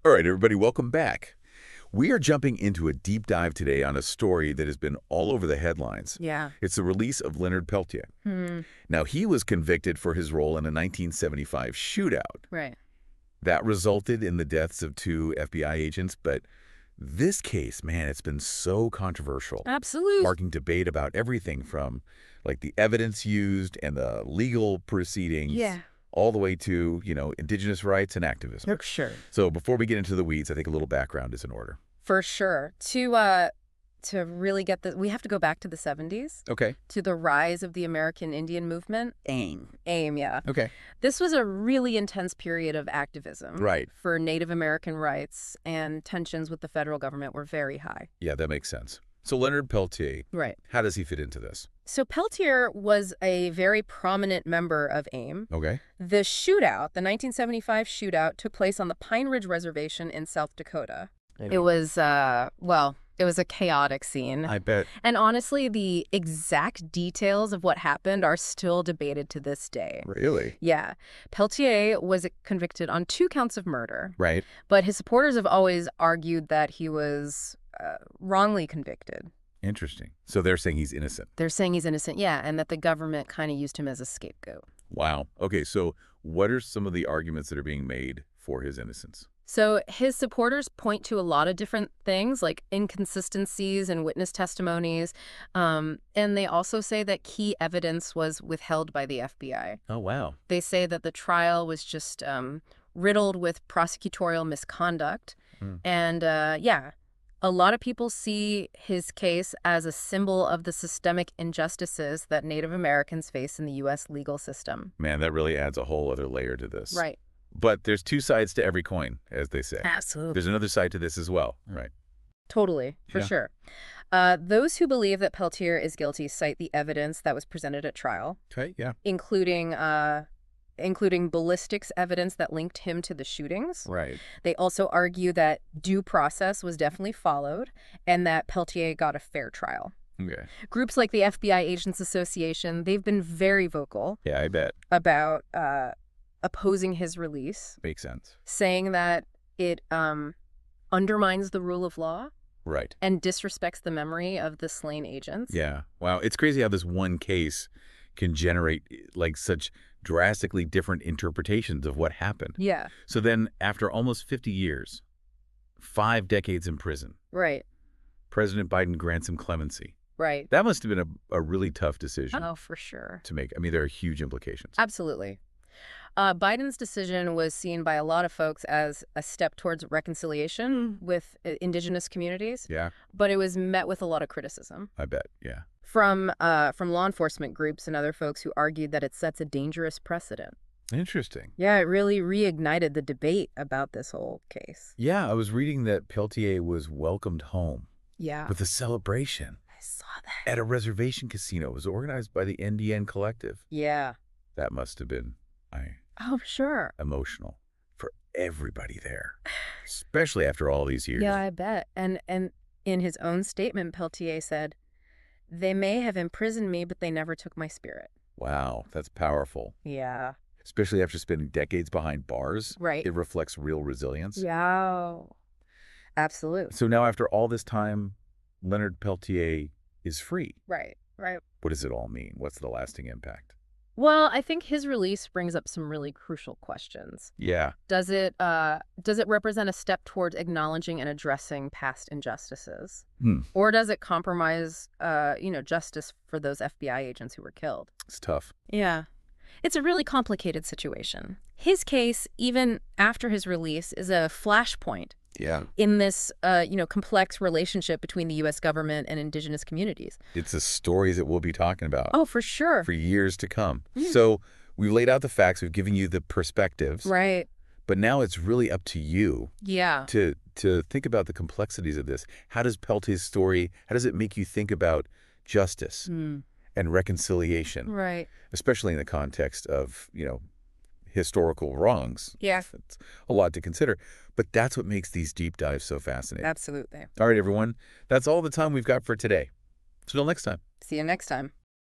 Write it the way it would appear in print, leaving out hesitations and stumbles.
All right, everybody, welcome back. We are jumping into a deep dive today on a story that has been all over the headlines. Yeah. It's the release of Leonard Peltier. Now, he was convicted for his role in a 1975 shootout. Right. That resulted in the deaths of 2 FBI agents, but this case, man, it's been so controversial. Absolutely. Sparking debate about everything from, like, the evidence used and the legal proceedings. Yeah. All the way to, indigenous rights and activism. Sure. So before we get into the weeds, I think a little background is in order. For sure. To really get we have to go back to the 70s. Okay. To the rise of the American Indian movement. AIM. AIM, yeah. Okay. This was a really intense period of activism. Right. For Native American rights, and tensions with the federal government were very high. Yeah, that makes sense. So Leonard Peltier, right. How does he fit into this? So Peltier was a very prominent member of AIM. Okay. The shootout, the 1975 shootout, took place on the Pine Ridge Reservation in South Dakota. It was, it was a chaotic scene. I bet. And honestly, the exact details of what happened are still debated to this day. Really? Yeah. Peltier was convicted on 2 counts of murder. Right. But his supporters have always argued that he was wrongly convicted. Interesting. So they're saying he's innocent. They're saying he's innocent, yeah, and that the government kind of used him as a scapegoat. Wow. Okay, so what are some of the arguments that are being made for his innocence? So his supporters point to a lot of different things, like inconsistencies in witness testimonies, and they also say that key evidence was withheld by the FBI. Oh, wow. They say that the trial was just riddled with prosecutorial misconduct, and a lot of people see his case as a symbol of the systemic injustices that Native Americans face in the U.S. legal system. Man, that really adds a whole other layer to this. Right. But there's 2 sides to every coin, as they say. Absolutely. There's another side to this as well. Right. Totally, for Yeah. sure. Those who believe that Peltier is guilty cite the evidence that was presented at trial, Okay, yeah. including ballistics evidence that linked him to the shootings. Right. They also argue that due process was definitely followed and that Peltier got a fair trial. Okay. Groups like the FBI Agents Association, they've been very vocal Yeah, I bet. about opposing his release, Makes sense. saying that it undermines the rule of law Right. and disrespects the memory of the slain agents. Yeah. Wow. It's crazy how this one case can generate like such drastically different interpretations of what happened. Yeah. So then after almost 50 years, 5 decades in prison, Right. President Biden grants him clemency. Right. That must have been a really tough decision Oh, for sure. to make. I mean, there are huge implications. Absolutely. Biden's decision was seen by a lot of folks as a step towards reconciliation with indigenous communities, Yeah, but it was met with a lot of criticism I bet. Yeah. from law enforcement groups and other folks who argued that it sets a dangerous precedent. Interesting. Yeah, it really reignited the debate about this whole case. Yeah, I was reading that Peltier was welcomed home Yeah. with a celebration I saw that. at a reservation casino. It was organized by the NDN Collective. Yeah. That must have been Oh, sure. emotional for everybody there, especially after all these years. Yeah, I bet. And in his own statement, Peltier said, "They may have imprisoned me, but they never took my spirit." Wow, that's powerful. Yeah. Especially after spending decades behind bars. Right. It reflects real resilience. Yeah. Absolutely. So now after all this time, Leonard Peltier is free. Right. Right. What does it all mean? What's the lasting impact? Well, I think his release brings up some really crucial questions. Yeah. Does it represent a step towards acknowledging and addressing past injustices? Or does it compromise, justice for those FBI agents who were killed? It's tough. Yeah. It's a really complicated situation. His case, even after his release, is a flashpoint Yeah. in this, complex relationship between the U.S. government and indigenous communities. It's the stories that we'll be talking about Oh, for sure. for years to come. So we've laid out the facts. We've given you the perspectives. Right. But now it's really up to you Yeah. to think about the complexities of this. How does Peltier's story, how does it make you think about justice and reconciliation? Right. Especially in the context of, historical wrongs. Yeah. It's a lot to consider. But that's what makes these deep dives so fascinating. Absolutely. All right, everyone. That's all the time we've got for today. Until next time. See you next time.